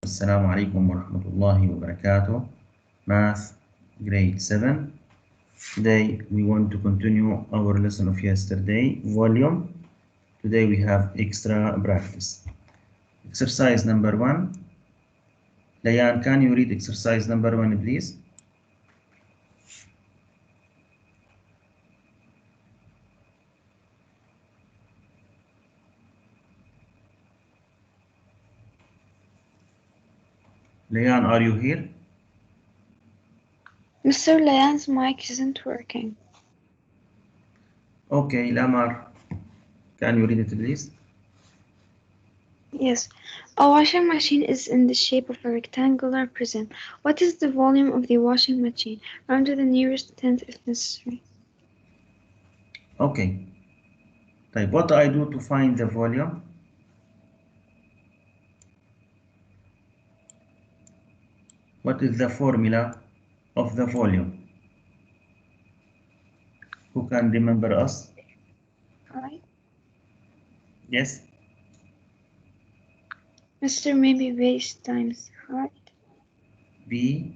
السلام عليكم ورحمة الله وبركاته. Math grade 7. Today we want to continue our lesson of yesterday, volume. Today we have extra practice. Exercise number 1. Layan, can you read exercise number 1 please? Layan, are you here? Mr. Layan's mic isn't working. Okay, Lamar, can you read it please? Yes. A washing machine is in the shape of a rectangular prism. What is the volume of the washing machine? Round to the nearest tenth if necessary. Okay. طيب, what I do to find the volume? What is the formula of the volume? Who can remember us? Right. Yes? Mr. Maybe base times height. B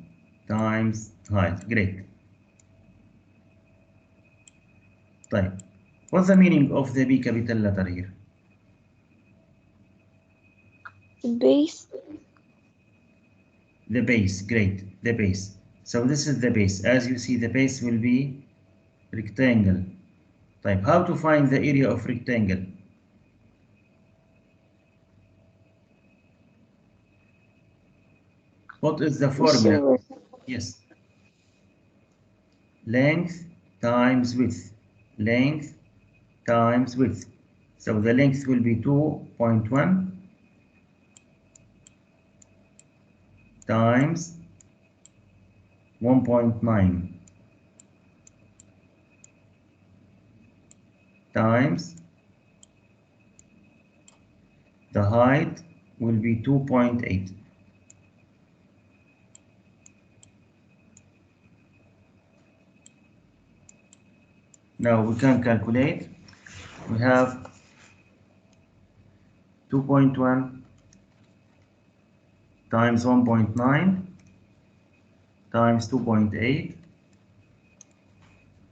times height. Great. طيب. What's the meaning of the B capital letter here? The base. The base. Great. The base. So this is the base. As you see, the base will be rectangle. طيب. How to find the area of rectangle? What is the formula? Mr. Yes. Length times width. Length times width. So the length will be 2.1 times 1.9 times the height will be 2.8. Now we can calculate. We have 2.1 times 1.9 times 2.8.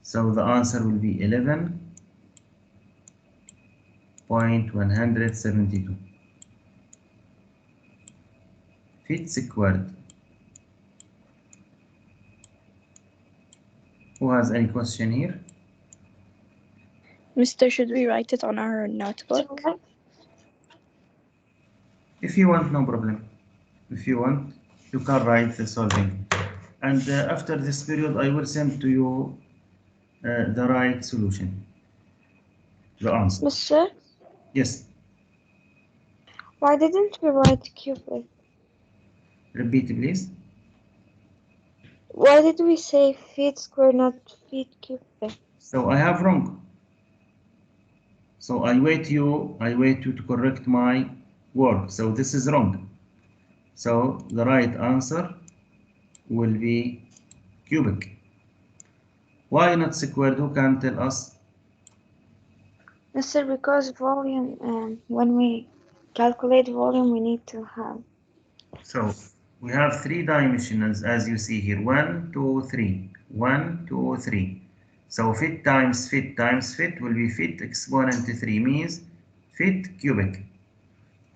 So the answer will be 11.172 feet squared. Who has any question here? Mister, should we write it on our notebook? If you want, no problem. If you want, you can write the solving. And after this period, I will send to you the right solution. The answer. Mr. Yes. Why didn't we write cubic? Repeat, please. Why did we say feet square, not feet cubic? So I have wrong. So I wait you to correct my work. So this is wrong. So the right answer will be cubic. Why not squared? Who can tell us? Mr. Because volume, when we calculate volume, we need to have. So we have 3 dimensionals as you see here. 1, 2, 3. 1, 2, 3. So feet times feet times feet will be feet exponent 3 means feet cubic.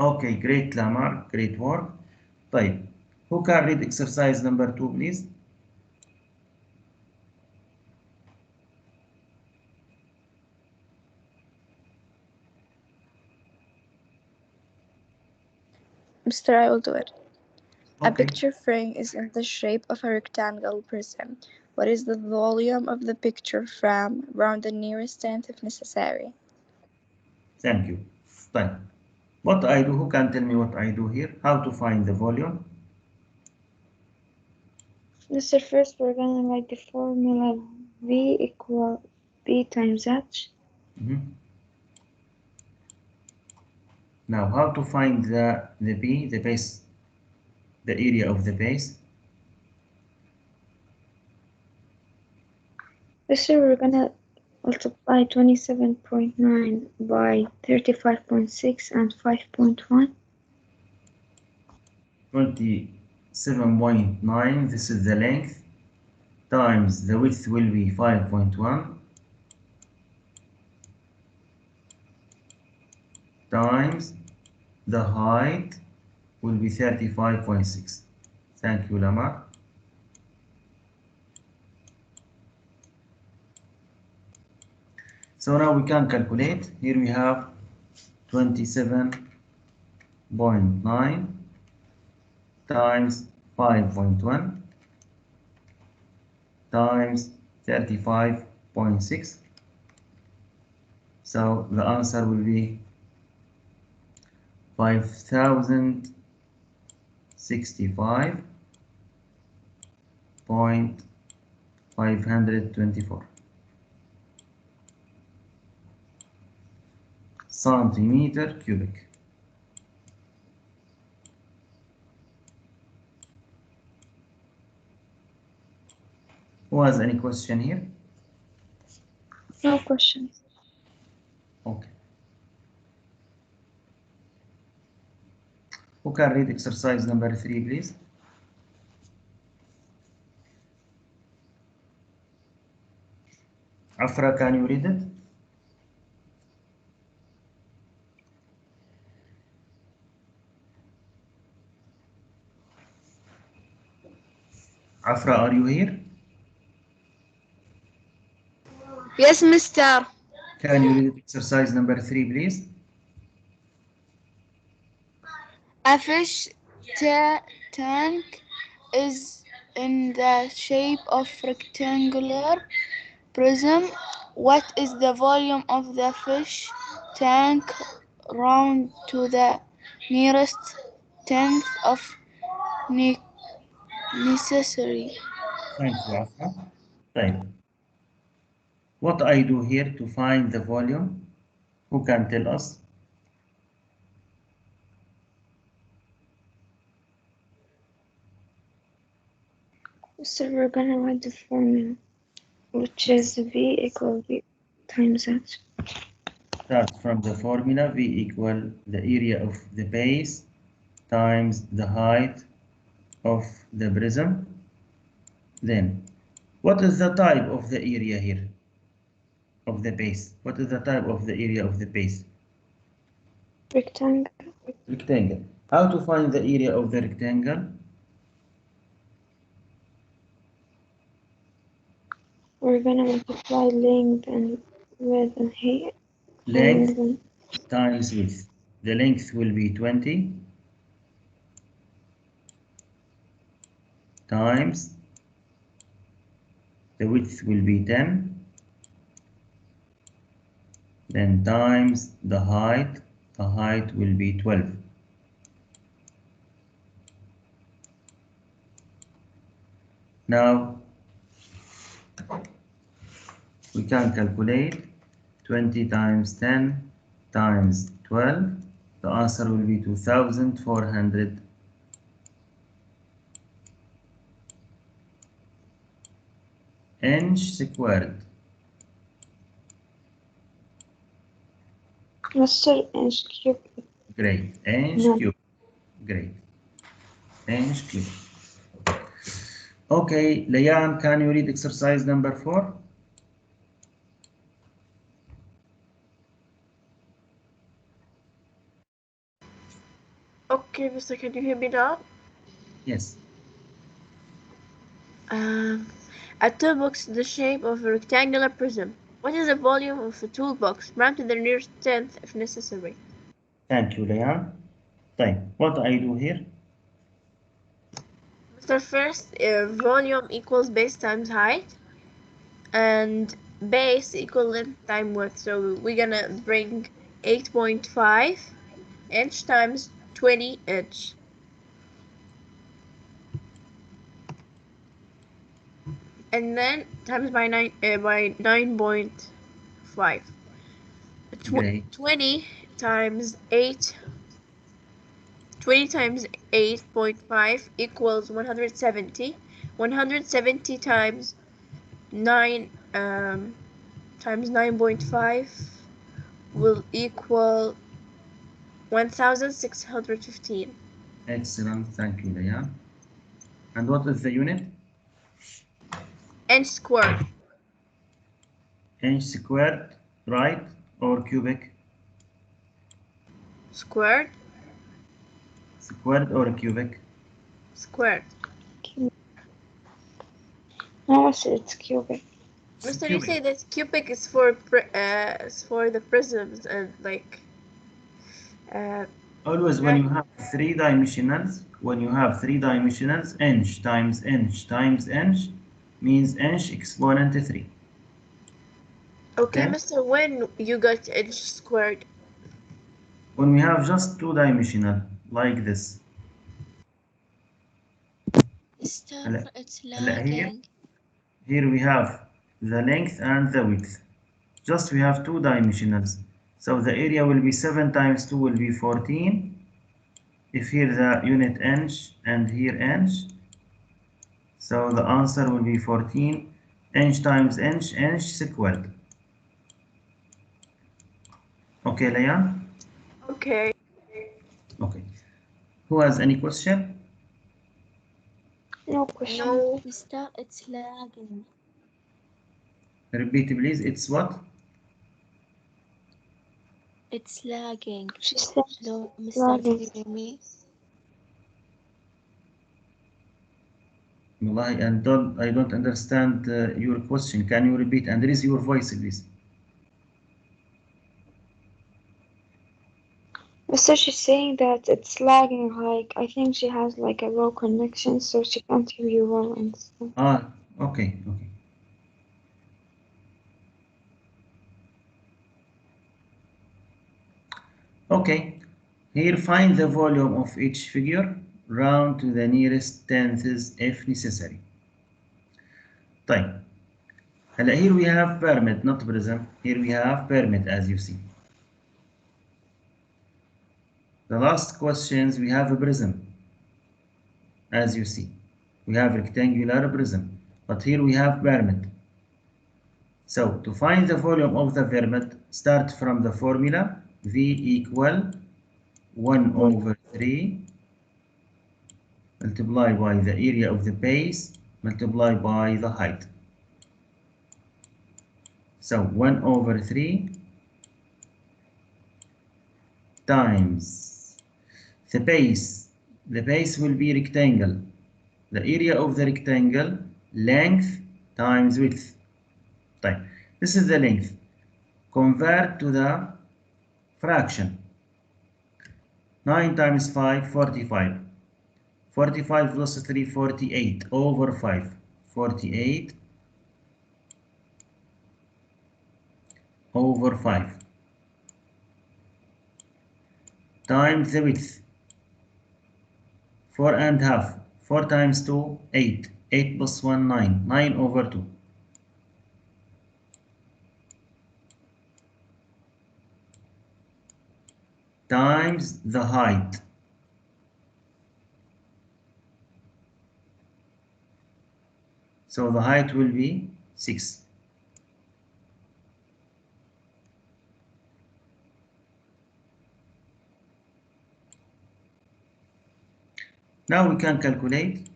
Okay, great Lamar, great work. طيب, who can read exercise number 2 please? Mister, I will do it. Okay. A picture frame is in the shape of a rectangle prism. What is the volume of the picture frame? Round the nearest tenth if necessary. Thank you. طيب, what I do, who can tell me what I do here? How to find the volume? Mr. First, we're gonna write the formula V equal B times H. Now, how to find the B, the base, the area of the base? Mr. We're gonna multiply 27.9 by 35.6 and 5.1. 27.9, this is the length, times the width will be 5.1, times the height will be 35.6. Thank you, Lamar. So now we can calculate. Here we have 27.9 times 5.1 times 35.6. So the answer will be 5065.524 centimeter cubic. Who has any question here? No questions. Okay. Who can read exercise number 3, please? Afra, can you read it? Afra, are you here? Yes, mister. Can you read exercise number 3, please? A fish tank is in the shape of rectangular prism. What is the volume of the fish tank round to the nearest tenth of necessary? Thank you, Afra. Right. What I do here to find the volume? Who can tell us? So we're gonna write the formula, which is V equal V times H. Start from the formula V equal the area of the base times the height of the prism. Then, what is the type of the area here? Of the base. What is the type of the area of the base? Rectangle. Rectangle. How to find the area of the rectangle? We're gonna multiply length and width and height. Length And times width. The length will be 20 times the width will be 10, then times the height will be 12. Now we can calculate 20 times 10 times 12. The answer will be 2,400 inch squared. Master inch cube. Great. Inch No. cube. Great. Inch cube. Okay, Layan, can you read exercise number 4? Okay, mister, can you hear me now? Yes. A toolbox in the shape of a rectangular prism. What is the volume of a toolbox? Round to the nearest tenth if necessary. Thank you, Layan. Fine. What I do here? Mister, first, volume equals base times height, and base equal length times width. So we're gonna bring 8.5 inch times 20 inch. And then times by 9.5. Great. 20 times 8 20 times 8.5 equals 170. 170 times 9 times 9.5 will equal 1615. Excellent, thank you, Leah. And what is the unit? Inch squared. Inch squared, right? Or cubic? Squared. Squared or cubic? Squared. No, it's cubic. It's Mister, you cubic. say that cubic is for the prisms and like Always when you have three dimensionals, inch times inch times inch means inch exponent 3. okay, Okay? Mister, when you got inch squared? When we have just two dimensional, like this. Mister, هلا it's هلا lagging. here we have the length and the width. Just we have two dimensionals. So the area will be 7 times 2 will be 14. If here the unit inch and here inch, so the answer will be 14 inch times inch squared. Okay, Leia? Okay. Okay. Who has any question? No question. No. Mister, it's lagging. Repeat please. It's what? It's lagging. She said Hello, Mister, lagging. can you hear me? Wallahi, I don't understand your question. Can you repeat and raise your voice, please? So she's saying that it's lagging, like I think she has like a low connection, so she can't hear you well and stuff. Ah, okay, okay. Okay, here find the volume of each figure, round to the nearest tenths if necessary. طيب. هلا here we have pyramid, not prism. Here we have pyramid as you see. The last questions we have a prism, as you see. We have rectangular prism, but here we have pyramid. So to find the volume of the pyramid, start from the formula V equal 1 over 3 multiply by the area of the base multiply by the height. So 1 over 3 times the base. The base will be rectangle. The area of the rectangle, length times width. طيب. This is the length. Convert to the fraction. 9 times 5, 45. 45 plus 3, 48 over 5. 48 over 5 times the width. 4 and half. 4 times 2, 8. 8 plus 1, 9. 9 over 2. Times the height. So the height will be 6. Now we can calculate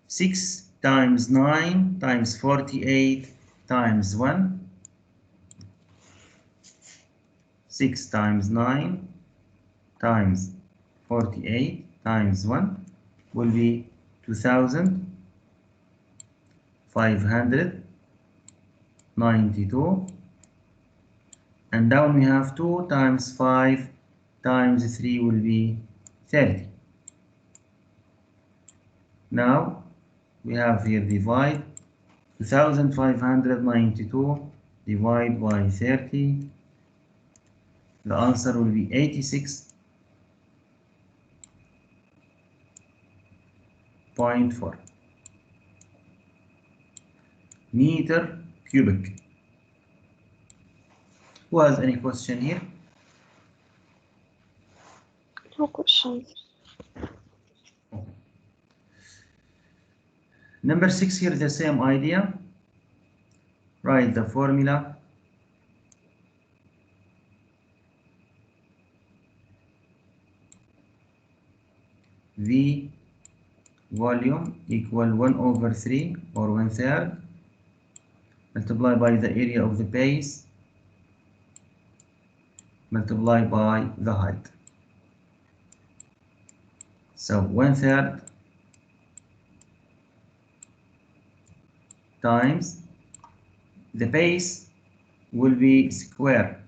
6 times 9 times 48 times 1. 6 times 9 times 48 times 1 will be 2,592. And down we have 2 times 5 times 3 will be 30. Now we have here divide 2,592 divide by 30. The answer will be 86.4 meter cubic. Who has any question here? No question. Number 6 here, the same idea. Write the formula. V volume equal 1 over 3 or 1/3 multiplied by the area of the base multiplied by the height. So 1/3 times the base will be square.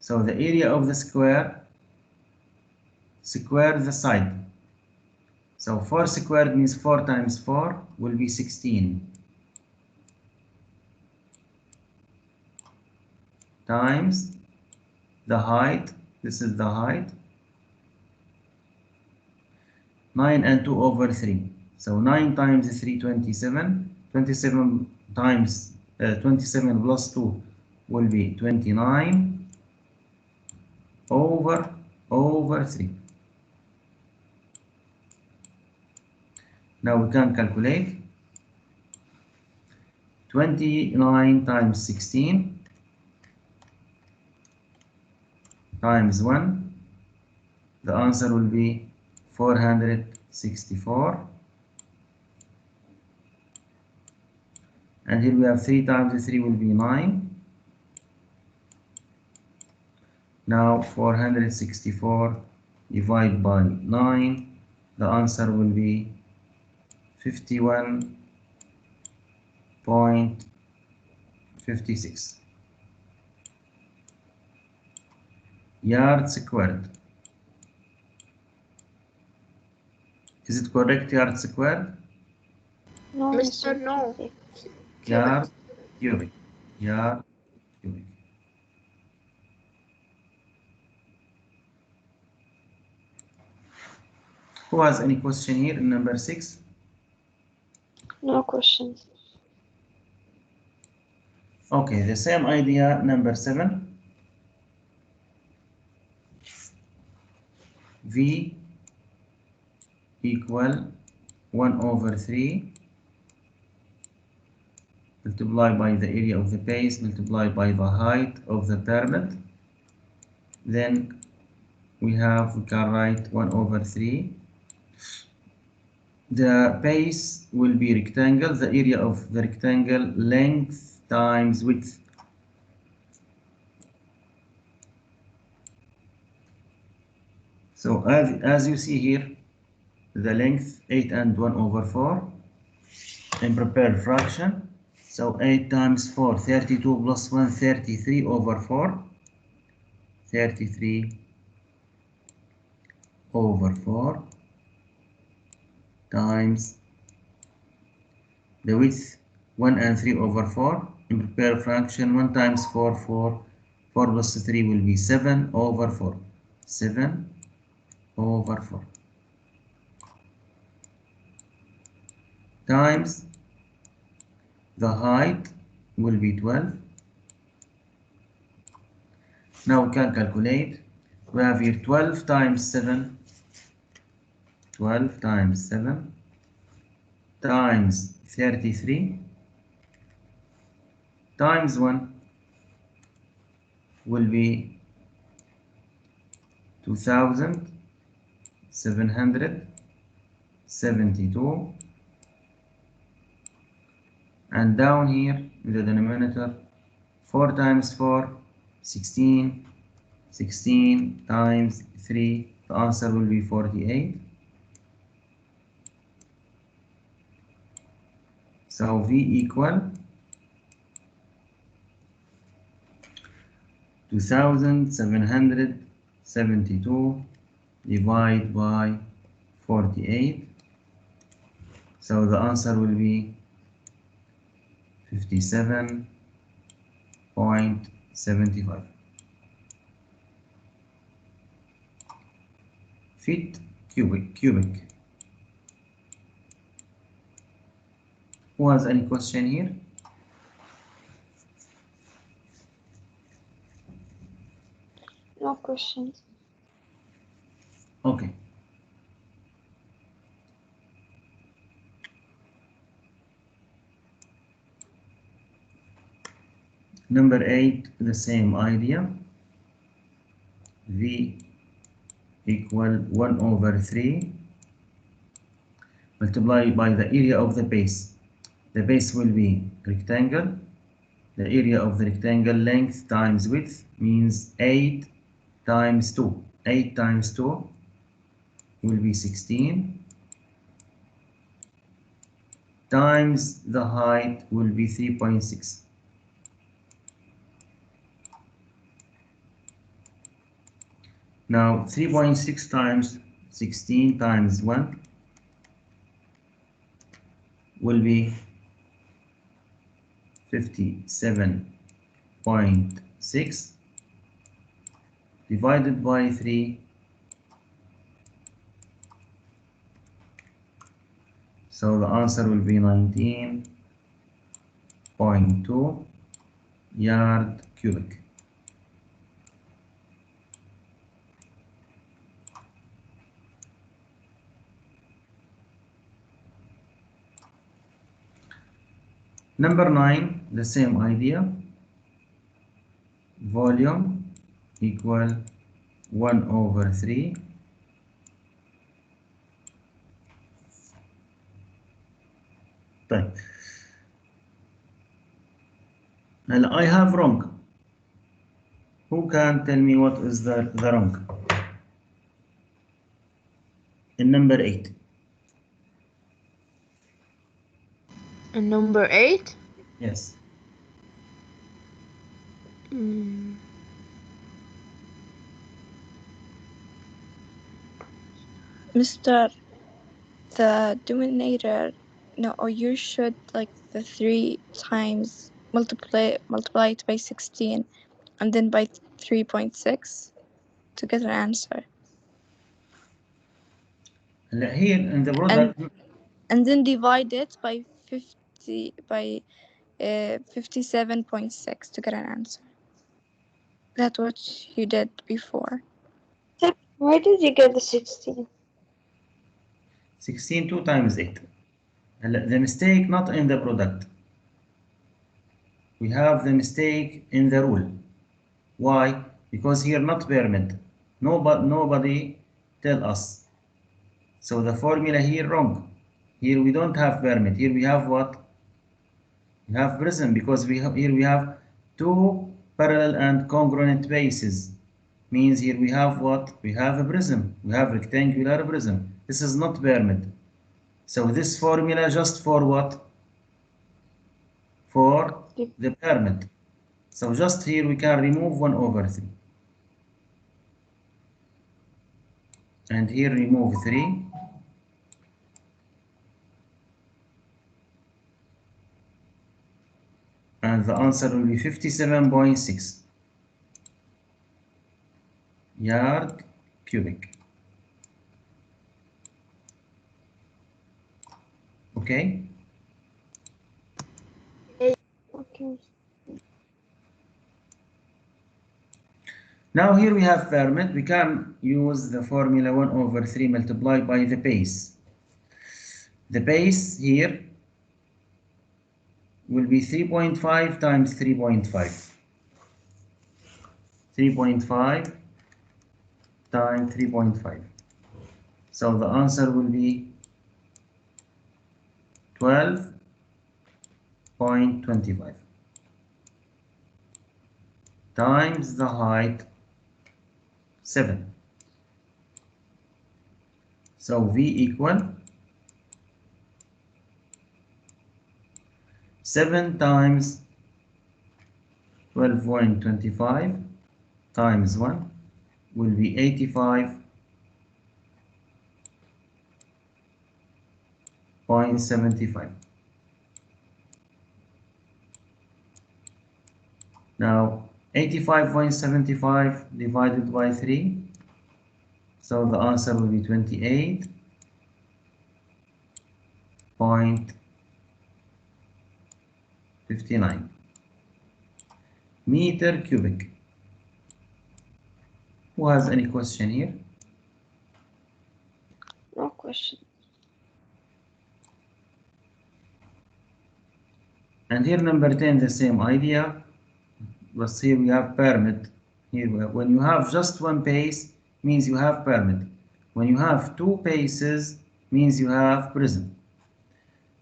So the area of the square the side. So 4 squared means 4 times 4 will be 16 times the height. This is the height. 9 and 2 over 3. So 9 times 3, 27. 27 times 27 plus 2 will be 29 over 3. Now we can calculate 29 times 16 times 1. The answer will be 464. And here we have 3 times 3 will be 9. Now 464 divided by 9. The answer will be 51.56 yards squared. Is it correct, yard squared? No, Mr. No. cubic. Yard cubic. Yard cubic. Who has any question here in number 6? No questions. Okay, the same idea, number 7. V equal 1 over 3 multiplied by the area of the base multiplied by the height of the pyramid. Then we can write 1 over 3. The base will be rectangle, the area of the rectangle length times width. So as you see here, the length 8 and 1 over 4 in prepared fraction. So 8 times 4, 32 plus 1, 33 over 4. 33 over 4 times the width 1 and 3 over 4. In prepared fraction, 1 times 4, 4. 4 plus 3 will be 7 over 4. 7 over 4 times the height will be 12. Now we can calculate. We have here 12 times 7. 12 times 7 times 33 times 1 will be 2772, and down here in the denominator 4 times 4 16, 16 times 3, the answer will be 48. So V equal 2772 divided by 48. So the answer will be 57.75 feet cubic. Who has any question here? No questions. Okay. Number 8, the same idea. V equal 1 over 3 multiply by the area of the base. The base will be rectangle. The area of the rectangle length times width means 8 times 2. 8 times 2 will be 16 times the height will be 3.6. Now 3.6 times 16 times 1 will be 57.6 divided by 3. So the answer will be 19.2 yard cubic. Number 9, the same idea. Volume equal 1/3. طيب. Now I have wrong. Who can tell me what is the wrong? In number 8. And number 8? Yes. Mr. The denominator, no, or you should like the 3 times multiply it by 16 and then by 3.6 to get an answer. Here in the product. And then divide it by 57.6 to get an answer. That's what you did before. Where did you get the 16? 16 2 times 8. The mistake not in the product. We have the mistake in the rule. Why? Because here not pyramid. Nobody tell us. So the formula here wrong. Here we don't have pyramid. Here we have what? We have prism because here we have 2 parallel and congruent bases. Means here we have what? We have a prism. We have rectangular prism. This is not pyramid. So this formula just for what? For the pyramid. So just here we can remove 1/3. And here remove 3. And the answer will be 57.6 yard cubic. Okay? Okay. Now here we have pyramid. We can use the formula 1/3 multiplied by the base. The base here will be 3.5 times 3.5. 3.5 times 3.5. So the answer will be 12.25 times the height 7. So V equal 7 times 12.25 times 1 will be 85.75. Now 85.75 divided by 3, so the answer will be 28.59 meter cubic. Who has any question here? No question. And here number 10, the same idea, but here we have pyramid. Here when you have just one base, means you have pyramid. When you have 2 bases, means you have prism.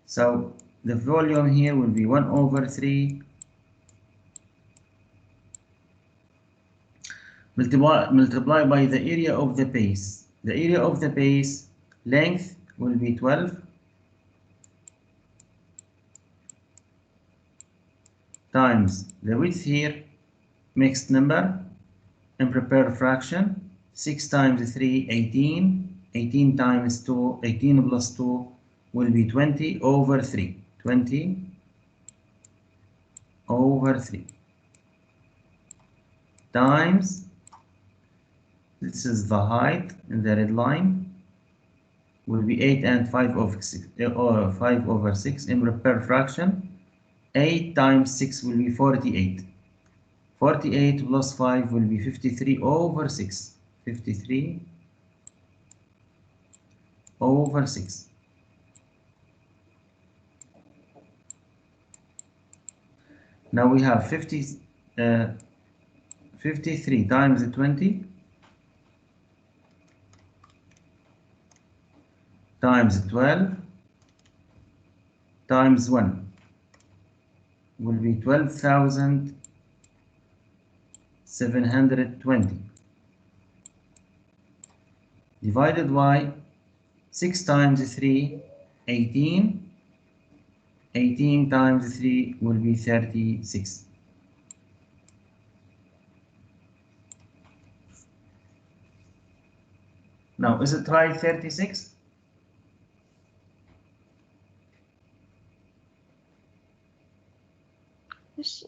So the volume here will be 1 over 3 multiply by the area of the base. The area of the base length will be 12 times the width here, mixed number, improper fraction, 6 times 3, 18, 18 times 2, 18 plus 2 will be 20 over 3, 20 over 3 times, this is the height in the red line, will be 8 and 5 over 6, or 5 over 6 improper fraction. 8 times 6 will be 48. 48 plus 5 will be 53 over 6. 53 over 6. Now we have 53 times 20 times 12 times 1 will be 12,720 divided by 6 times 3, 18. 18 times 3 will be 36. Now, is it right 36? Yes.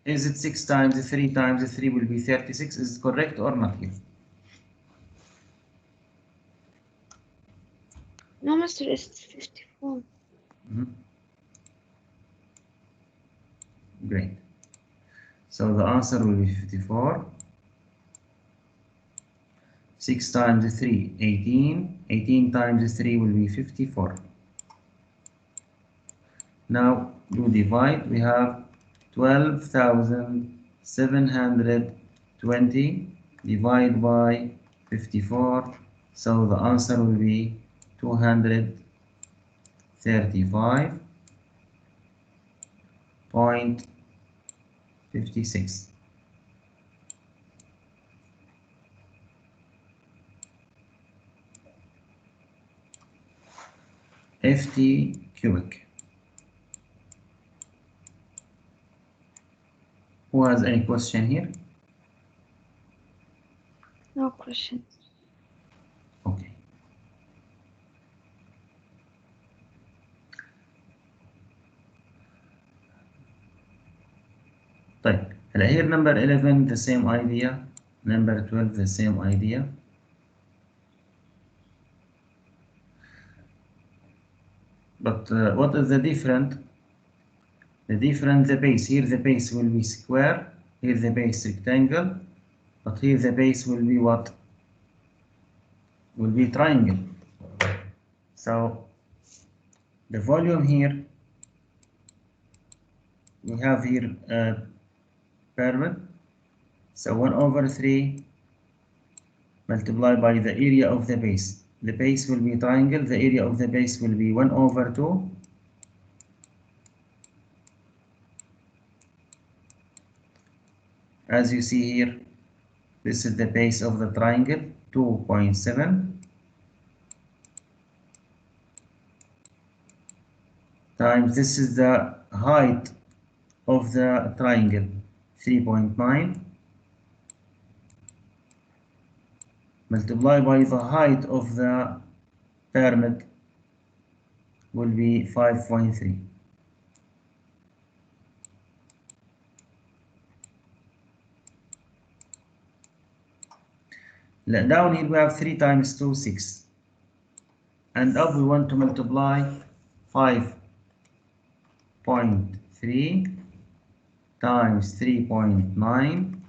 Is it 6 times 3 times 3 will be 36? Is it correct or not here? No, Master, it's 54. Great. So the answer will be 54. 6 times 3, 18. 18 times 3 will be 54. Now you divide, we have 12,720 divided by 54. So the answer will be 235.56. FT cubic. Who has any question here? No questions. Okay. طيب هلا here number 11 the same idea, number 12 the same idea. But what is the difference? The difference, the base. Here the base will be square, here the base rectangle, but here the base will be what? Will be triangle. So the volume here, we have here a pyramid. So 1 over 3 multiplied by the area of the base. The base will be triangle, the area of the base will be 1 over 2. As you see here, this is the base of the triangle, 2.7 times this is the height of the triangle, 3.9 multiplied by the height of the pyramid will be 5.3. Down here we have 3 times 2, 6. And up we want to multiply 5.3 times 3.9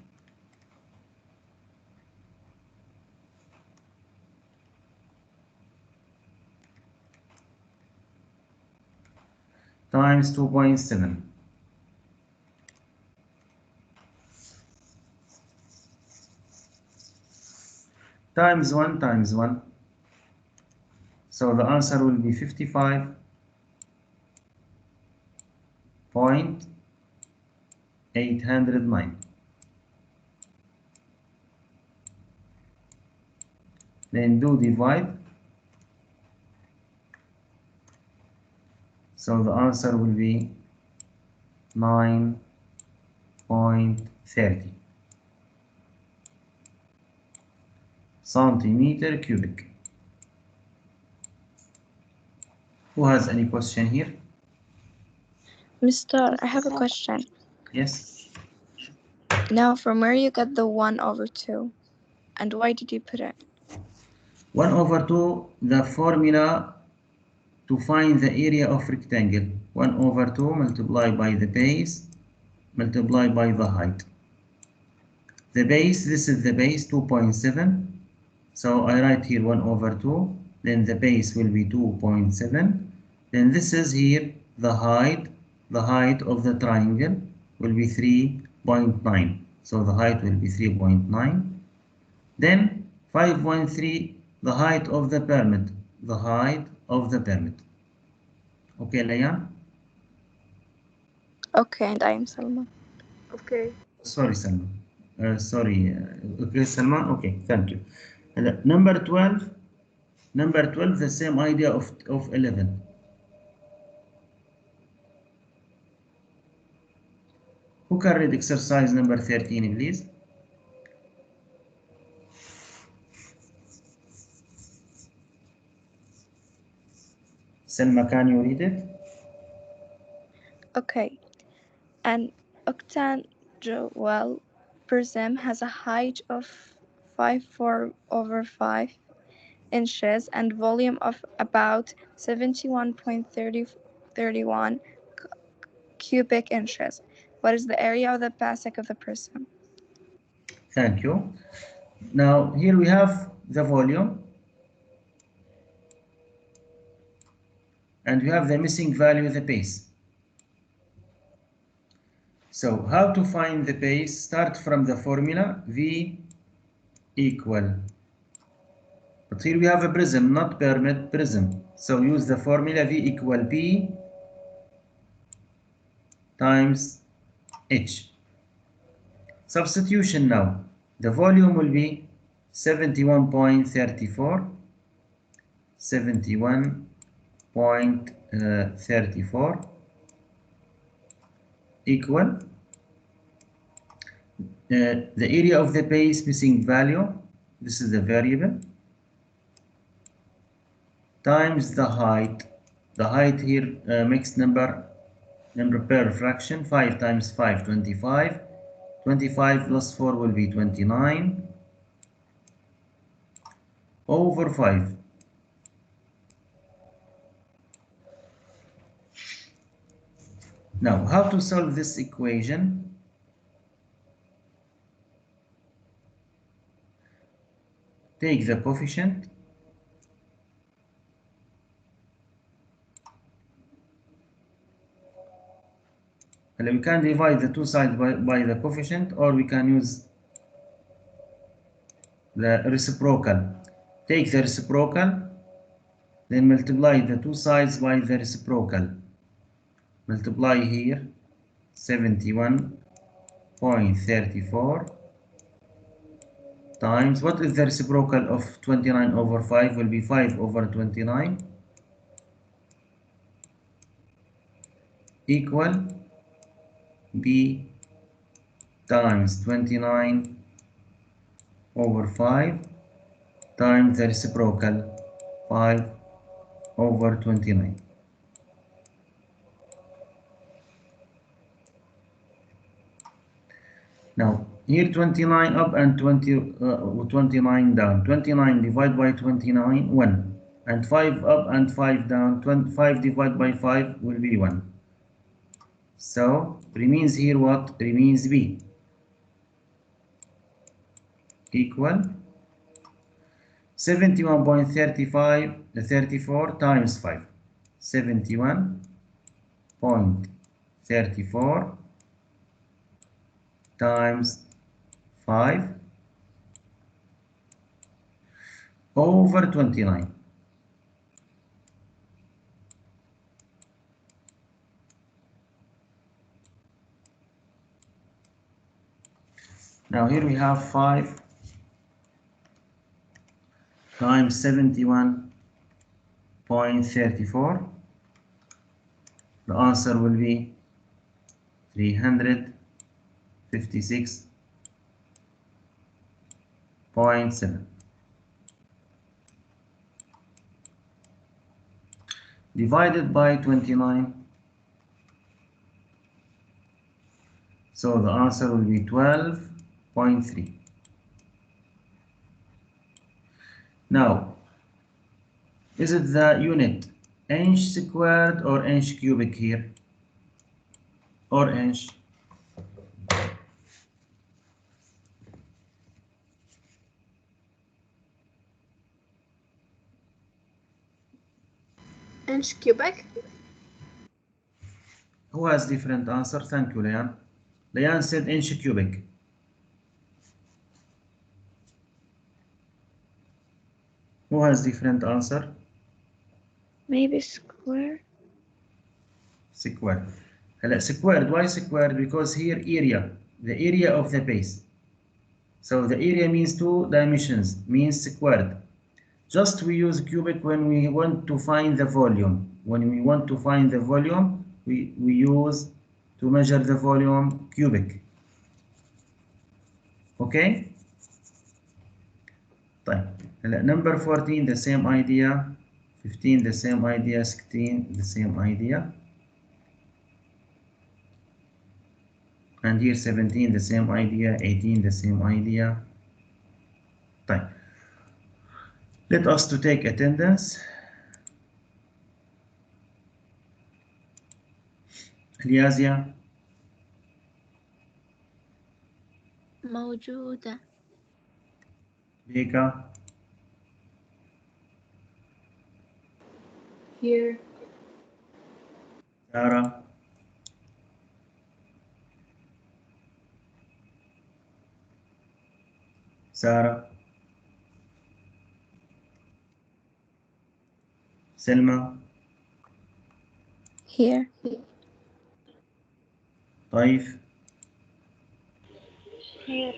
times 2.7. Times 1 times 1. So the answer will be 55.809. Then do divide. So the answer will be 9.30 centimeter cubic. Who has any question here? Mr. I have a question. Yes. Now, from where you got the 1/2, and why did you put it? 1/2, the formula to find the area of rectangle. 1/2 multiplied by the base multiplied by the height. The base, this is the base 2.7. So I write here 1/2. Then the base will be 2.7. Then this is here the height. The height of the triangle will be 3.9. So the height will be 3.9. Then 5.3, the height of the pyramid. The height of the pyramid. Okay, Layan? Okay, and I am Salma. Okay. Sorry, Salman. Okay, Salman. Okay, thank you. And number 12. Number 12, the same idea of 11. Who can read exercise number 13, please? Selma, can you read it? Okay. An octagonal prism has a height of 5/4/5 inches and volume of about 71.31 cubic inches. What is the area of the basic of the prism? Thank you. Now, here we have the volume. And we have the missing value, the base. So how to find the base? Start from the formula V equal. But here we have a prism, not pyramid, prism. So use the formula V equal P times H. Substitution now. The volume will be 71.34. 71.34 equal the area of the base missing value, this is the variable, times the height. The height here mixed number per fraction. 5 times 5, 25. 25 plus 4 will be 29 over 5. Now, how to solve this equation? Take the coefficient. And we can divide the two sides by the coefficient, or we can use the reciprocal. Take the reciprocal, then multiply the two sides by the reciprocal. Multiply here 71.34 times, what is the reciprocal of 29 over 5? Will be 5 over 29 equal B times 29 over 5 times the reciprocal 5 over 29. Now here 29 up and 29 down. 29 divided by 29, 1. And 5 up and 5 down. 25 divided by 5 will be 1. So remains here what? Remains B equal 71.34 times 5. 71.34 times 5 over 29. Now here we have 5 times 71.34. The answer will be 356.7. Divided by 29. So the answer will be 12.3. Now, is it the unit inch squared or inch cubic here? Or inch? Inch cubic. Who has different answer? Thank you, Leanne. Leanne said inch cubic. Who has different answer? Maybe square. Squared. هلا squared. Why squared? Because here area, the area of the base. So the area means 2 dimensions, means squared. Just we use cubic when we want to find the volume. When we want to find the volume, we use to measure the volume cubic. Okay? طيب. هلا number 14 the same idea, 15 the same idea, 16 the same idea. And here 17 the same idea, 18 the same idea. طيب. Let us to take attendance. اليازيا موجودة. بيكا Here. سارة سارة سلمى Here. طيف Here.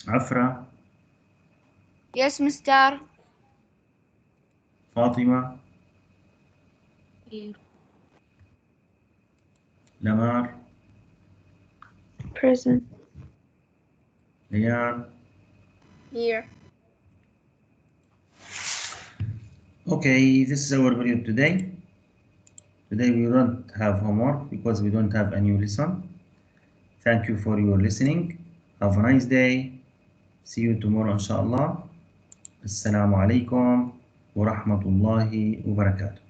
عفرة Yes, Mr. فاطمة Here. لمار Present. ليان. Here. Okay, this is our period today. Today we don't have homework because we don't have a new lesson. Thank you for your listening. Have a nice day. See you tomorrow inshallah. Assalamu alaikum wa rahmatullahi wa barakatuh.